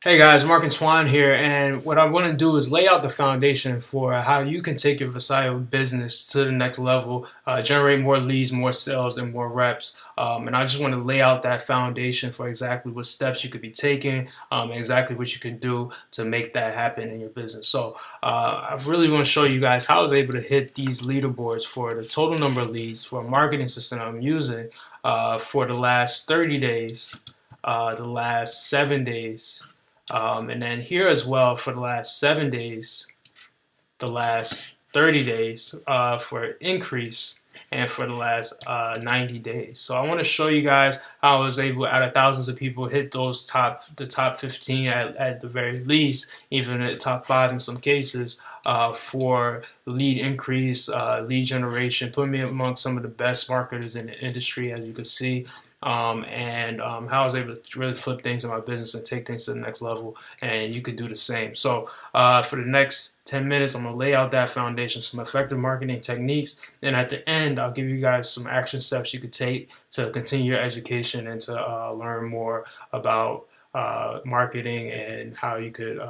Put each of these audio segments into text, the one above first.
Hey guys, Mark and Swan here, and what I want to do is lay out the foundation for how you can take your Vasayo business to the next level, generate more leads, more sales, and more reps. And I just want to lay out that foundation for exactly what steps you could be taking, exactly what you can do to make that happen in your business. So I really want to show you guys how I was able to hit these leaderboards for the total number of leads for a marketing system I'm using for the last 30 days, the last 7 days. And then here as well for the last 7 days, the last 30 days for increase, and for the last 90 days. So I want to show you guys how I was able, out of thousands of people, hit the top 15 at the very least, even at top 5 in some cases, for lead increase, lead generation, put me among some of the best marketers in the industry, as you can see. How I was able to really flip things in my business and take things to the next level, and you could do the same. So for the next 10 minutes, I'm going to lay out that foundation, some effective marketing techniques, and at the end, I'll give you guys some action steps you could take to continue your education and to learn more about marketing and how you could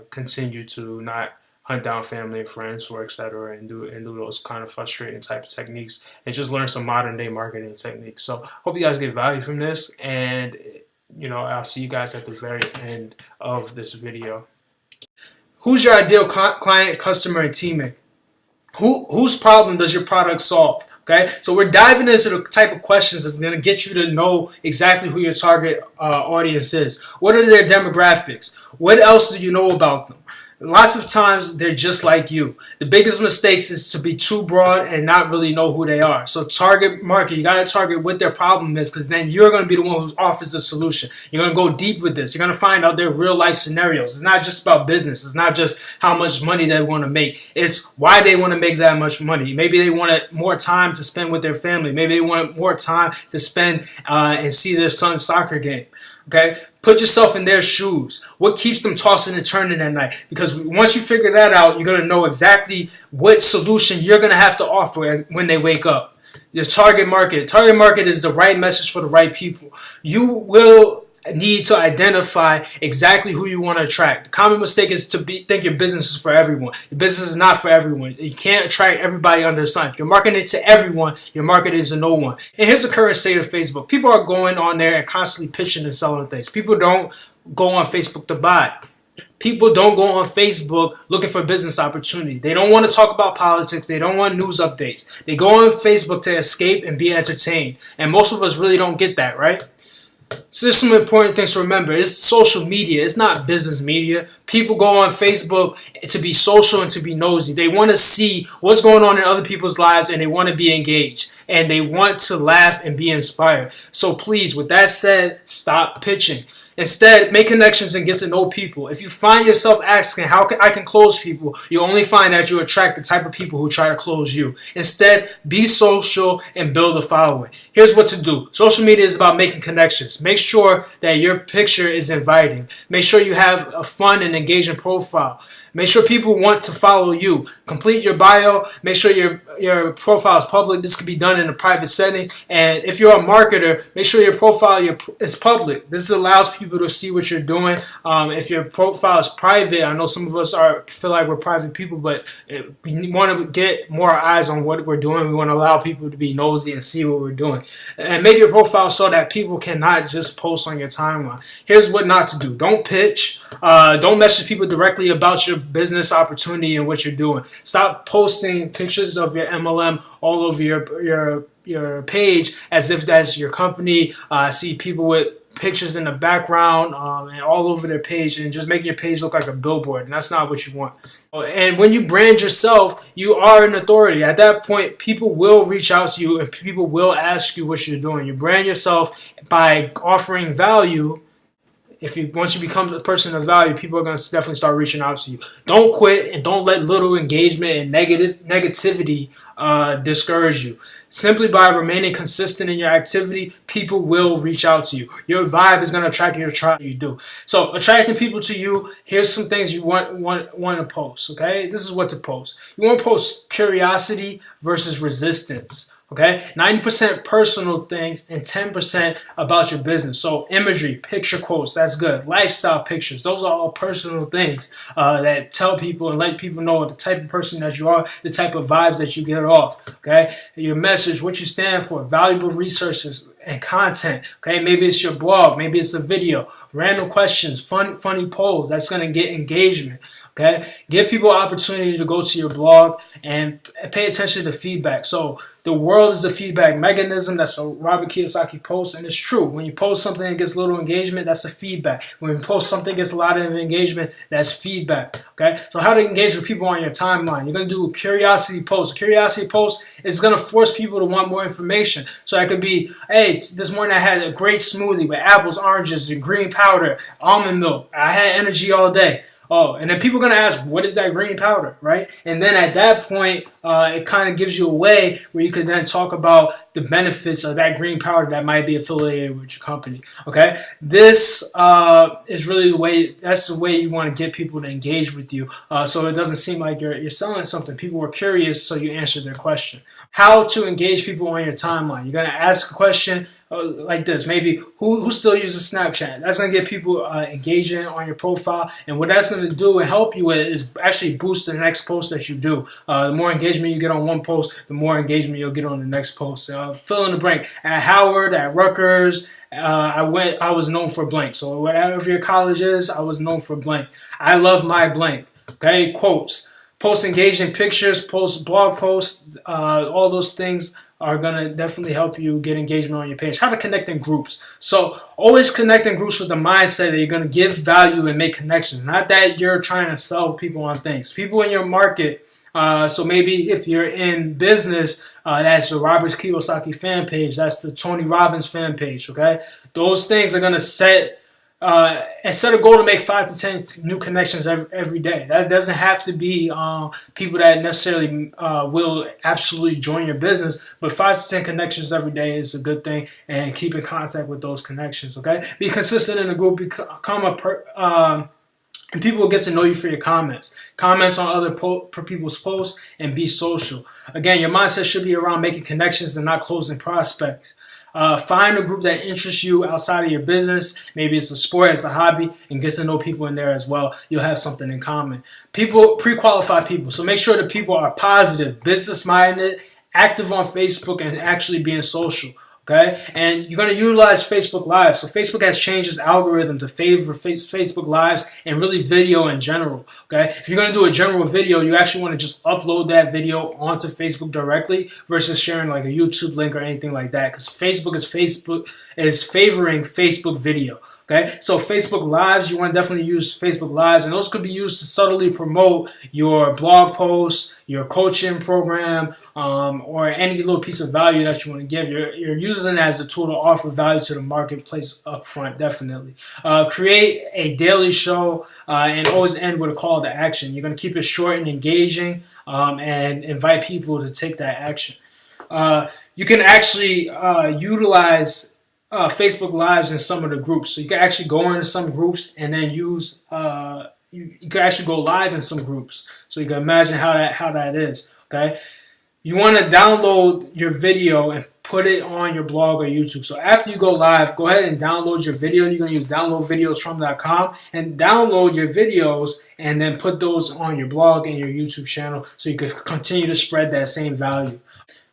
continue to not hunt down family and friends for etc. and do those kind of frustrating type of techniques and just learn some modern day marketing techniques. So hope you guys get value from this, and I'll see you guys at the very end of this video. Who's your ideal client, customer, and teammate? Whose problem does your product solve? Okay, so we're diving into the type of questions that's going to get you to know exactly who your target audience is. What are their demographics? What else do you know about them? Lots of times they're just like you. The biggest mistakes is to be too broad and not really know who they are. So target market, you got to target what their problem is, because then you're going to be the one who offers the solution. You're going to go deep with this. You're going to find out their real life scenarios. It's not just about business. It's not just how much money they want to make. It's why they want to make that much money. Maybe they wanted more time to spend with their family. Maybe they want more time to spend and see their son's soccer game. Okay? Put yourself in their shoes. What keeps them tossing and turning at night? Because once you figure that out, you're going to know exactly what solution you're going to have to offer when they wake up. Your target market. Target market is the right message for the right people. You will need to identify exactly who you want to attract. The common mistake is to think your business is for everyone. Your business is not for everyone. You can't attract everybody under the sun. If you're marketing to everyone, you're marketing to no one. And here's the current state of Facebook. People are going on there and constantly pitching and selling things. People don't go on Facebook to buy. People don't go on Facebook looking for business opportunity. They don't want to talk about politics. They don't want news updates. They go on Facebook to escape and be entertained. And most of us really don't get that, right? So there's some important things to remember. It's social media. It's not business media. People go on Facebook to be social and to be nosy. They want to see what's going on in other people's lives, and they want to be engaged. And they want to laugh and be inspired. So please, with that said, stop pitching. Instead, make connections and get to know people. If you find yourself asking how I can close people, you only find that you attract the type of people who try to close you. Instead, be social and build a following. Here's what to do. Social media is about making connections. Make sure that your picture is inviting. Make sure you have a fun and engaging profile. Make sure people want to follow you. Complete your bio. Make sure your profile is public. This could be done in a private settings. And if you're a marketer, make sure your profile is public. This allows people to see what you're doing. If your profile is private, I know some of us feel like we're private people, but we want to get more eyes on what we're doing. We want to allow people to be nosy and see what we're doing. And make your profile so that people cannot just post on your timeline. Here's what not to do. Don't pitch. Don't message people directly about your business opportunity and what you're doing. Stop posting pictures of your MLM all over your page as if that's your company. See people with pictures in the background and all over their page, and just making your page look like a billboard, and that's not what you want. And when you brand yourself, you are an authority. At that point, people will reach out to you and people will ask you what you're doing. You brand yourself by offering value. Once you become a person of value, people are going to definitely start reaching out to you. Don't quit, and don't let little engagement and negativity discourage you. Simply by remaining consistent in your activity, people will reach out to you. Your vibe is going to attract your tribe. You do. So attracting people to you. Here's some things you want to post. Okay, this is what to post. You want to post curiosity versus resistance. Okay, 90% personal things and 10% about your business. So imagery, picture quotes, that's good. Lifestyle pictures, those are all personal things that tell people and let people know the type of person that you are, the type of vibes that you get off. Okay, your message, what you stand for, valuable resources and content. Okay, maybe it's your blog, maybe it's a video, random questions, funny polls. That's gonna get engagement. Okay, give people opportunity to go to your blog and pay attention to feedback. So the world is a feedback mechanism. That's a Robert Kiyosaki post, and it's true. When you post something that gets little engagement, that's a feedback. When you post something that gets a lot of engagement, that's feedback. Okay, so how to engage with people on your timeline? You're gonna do a curiosity post. A curiosity post is gonna force people to want more information. So that could be, hey, this morning I had a great smoothie with apples, oranges, and green powder, almond milk. I had energy all day. Oh, and then people are going to ask, what is that green powder, right? And then at that point, it kind of gives you a way where you could then talk about the benefits of that green powder that might be affiliated with your company, okay? This is really the way, that's the way you want to get people to engage with you so it doesn't seem like you're selling something. People are curious, so you answer their question. How to engage people on your timeline. You're going to ask a question like this, maybe who still uses Snapchat? That's going to get people engaging on your profile, and what that's going to do and help you with is actually boost the next post that you do. The more engagement you get on one post, the more engagement you'll get on the next post. Fill in the blank. At Howard, at Rutgers, I was known for blank. So whatever your college is, I was known for blank. I love my blank. Okay, quotes. Post engaging pictures, post blog posts, all those things are going to definitely help you get engagement on your page. How to connect in groups. So always connect in groups with the mindset that you're going to give value and make connections. Not that you're trying to sell people on things. People in your market. So maybe if you're in business, that's the Robert Kiyosaki fan page. That's the Tony Robbins fan page. Okay. Those things are going to set a goal to make 5 to 10 new connections every day. That doesn't have to be people that necessarily will absolutely join your business, but 5 to 10 connections every day is a good thing, and keep in contact with those connections. Okay, be consistent in the group. And people will get to know you for your comments on other people's posts, and be social. Again, your mindset should be around making connections and not closing prospects. Find a group that interests you outside of your business. Maybe it's a sport, it's a hobby, and get to know people in there as well. You'll have something in common. Pre-qualify people. So make sure that people are positive, business-minded, active on Facebook, and actually being social. Okay, and you're going to utilize Facebook Live. So Facebook has changed its algorithm to favor Facebook Lives and really video in general. Okay, if you're going to do a general video, you actually want to just upload that video onto Facebook directly versus sharing like a YouTube link or anything like that, because Facebook is favoring Facebook video. Okay, so Facebook Lives, you want to definitely use Facebook Lives, and those could be used to subtly promote your blog posts, your coaching program, or any little piece of value that you want to give. You're using it as a tool to offer value to the marketplace up front, definitely. Create a daily show and always end with a call to action. You're going to keep it short and engaging and invite people to take that action. You can actually utilize Facebook Lives in some of the groups. So you can actually go into some groups and then use you can actually go live in some groups. So you can imagine how that is. Okay. You want to download your video and put it on your blog or YouTube. So after you go live, go ahead and download your video. You're going to use downloadvideosfrom.com and download your videos and then put those on your blog and your YouTube channel so you can continue to spread that same value.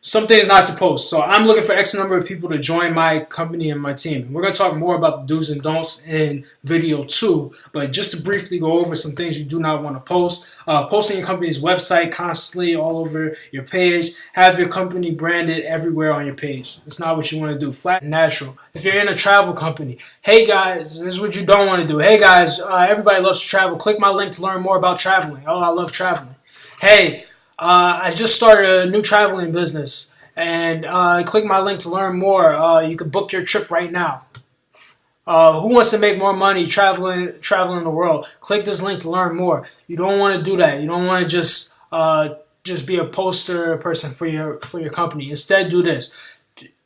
Some things not to post. So I'm looking for X number of people to join my company and my team. We're going to talk more about the do's and don'ts in video 2. But just to briefly go over some things you do not want to post. Posting your company's website constantly all over your page. Have your company branded everywhere on your page. That's not what you want to do. Flat and natural. If you're in a travel company, hey guys, this is what you don't want to do. Hey guys, everybody loves to travel. Click my link to learn more about traveling. Oh, I love traveling. Hey, I just started a new traveling business, and click my link to learn more. You can book your trip right now. Who wants to make more money traveling the world? Click this link to learn more. You don't want to do that. You don't want to just be a poster person for your company. Instead, do this.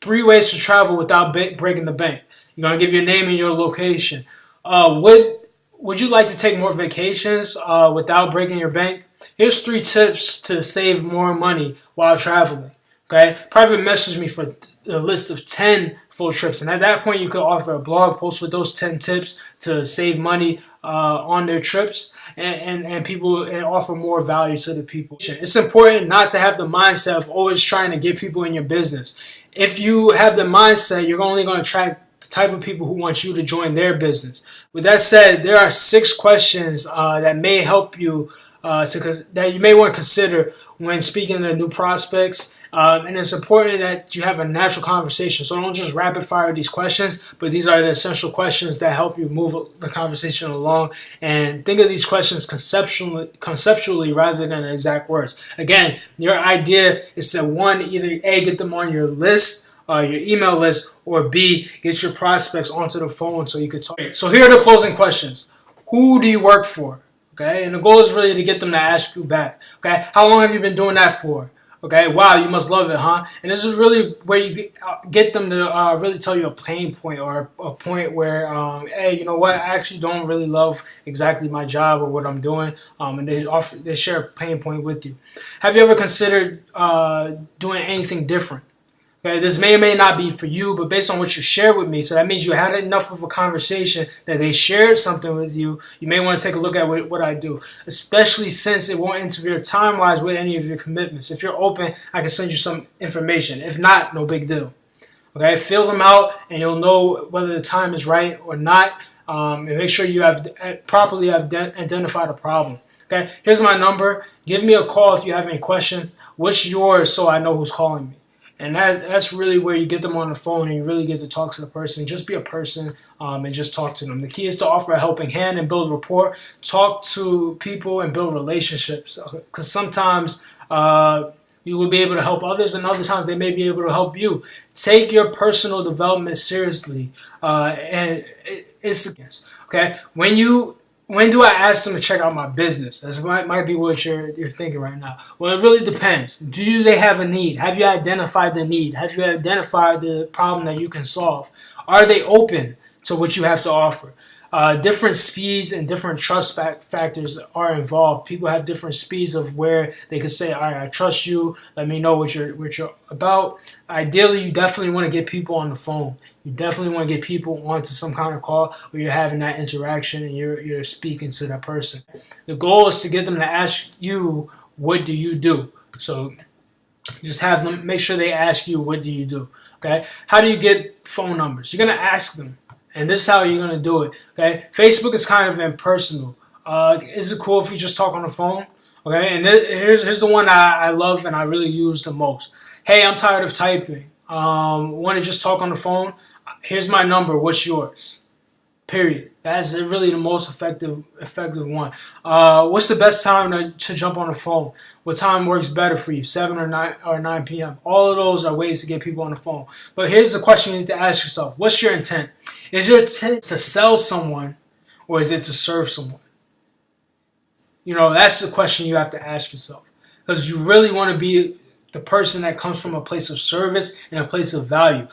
3 ways to travel without breaking the bank. You're going to give your name and your location. Would you like to take more vacations without breaking your bank? Here's 3 tips to save more money while traveling. Okay, private message me for a list of 10 full trips, and at that point you could offer a blog post with those 10 tips to save money on their trips, and people, and offer more value to the people. It's important not to have the mindset of always trying to get people in your business. If you have the mindset, you're only going to attract the type of people who want you to join their business. With that said, there are 6 questions that may help you that you may want to consider when speaking to new prospects. And it's important that you have a natural conversation. So don't just rapid fire these questions, but these are the essential questions that help you move the conversation along. And think of these questions conceptually rather than exact words. Again, your idea is to, one, either A, get them on your list, your email list, or B, get your prospects onto the phone so you could talk. So here are the closing questions. Who do you work for? Okay, and the goal is really to get them to ask you back. Okay, how long have you been doing that for? Okay, wow, you must love it, huh? And this is really where you get them to really tell you a pain point, or a point where, hey, you know what, I actually don't really love exactly my job or what I'm doing, and they share a pain point with you. Have you ever considered doing anything different? Okay, this may or may not be for you, but based on what you shared with me, so that means you had enough of a conversation that they shared something with you. You may want to take a look at what I do, especially since it won't interfere time-wise with any of your commitments. If you're open, I can send you some information. If not, no big deal. Okay, fill them out, and you'll know whether the time is right or not. And make sure you have properly identified a problem. Okay, here's my number. Give me a call if you have any questions. What's yours, so I know who's calling me? And that's really where you get them on the phone and you really get to talk to the person. Just be a person, and just talk to them. The key is to offer a helping hand and build rapport. Talk to people and build relationships. Because sometimes you will be able to help others, and other times they may be able to help you. Take your personal development seriously. And it's okay. When do I ask them to check out my business? That might be what you're thinking right now. Well, it really depends. Do they have a need? Have you identified the need? Have you identified the problem that you can solve? Are they open to what you have to offer? Different speeds and different trust factors are involved. People have different speeds of where they can say, all right, I trust you. Let me know what you're about. Ideally, you definitely want to get people on the phone. You definitely want to get people onto some kind of call where you're having that interaction and you're speaking to that person. The goal is to get them to ask you, what do you do? So just have them make sure they ask you, what do you do? Okay? How do you get phone numbers? You're going to ask them. And this is how you're going to do it. Okay? Facebook is kind of impersonal. Is it cool if we just talk on the phone? Okay? And here's the one I love and I really use the most. Hey, I'm tired of typing. Want to just talk on the phone? Here's my number. What's yours? Period. That's really the most effective one. What's the best time to jump on the phone? What time works better for you? 7 or 9 p.m. All of those are ways to get people on the phone. But here's the question you need to ask yourself. What's your intent? Is your intent to sell someone, or is it to serve someone? You know, that's the question you have to ask yourself. Because you really want to be the person that comes from a place of service and a place of value.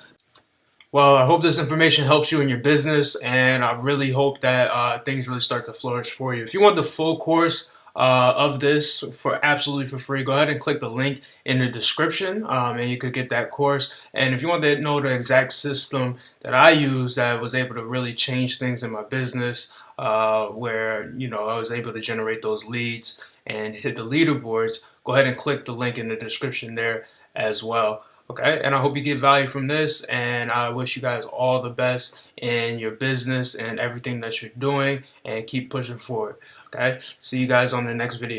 Well, I hope this information helps you in your business, and I really hope that things really start to flourish for you. If you want the full course of this for absolutely for free, go ahead and click the link in the description, and you could get that course. And if you want to know the exact system that I use that was able to really change things in my business, where I was able to generate those leads and hit the leaderboards, go ahead and click the link in the description there as well. Okay, and I hope you get value from this, and I wish you guys all the best in your business and everything that you're doing, and keep pushing forward. Okay, see you guys on the next video.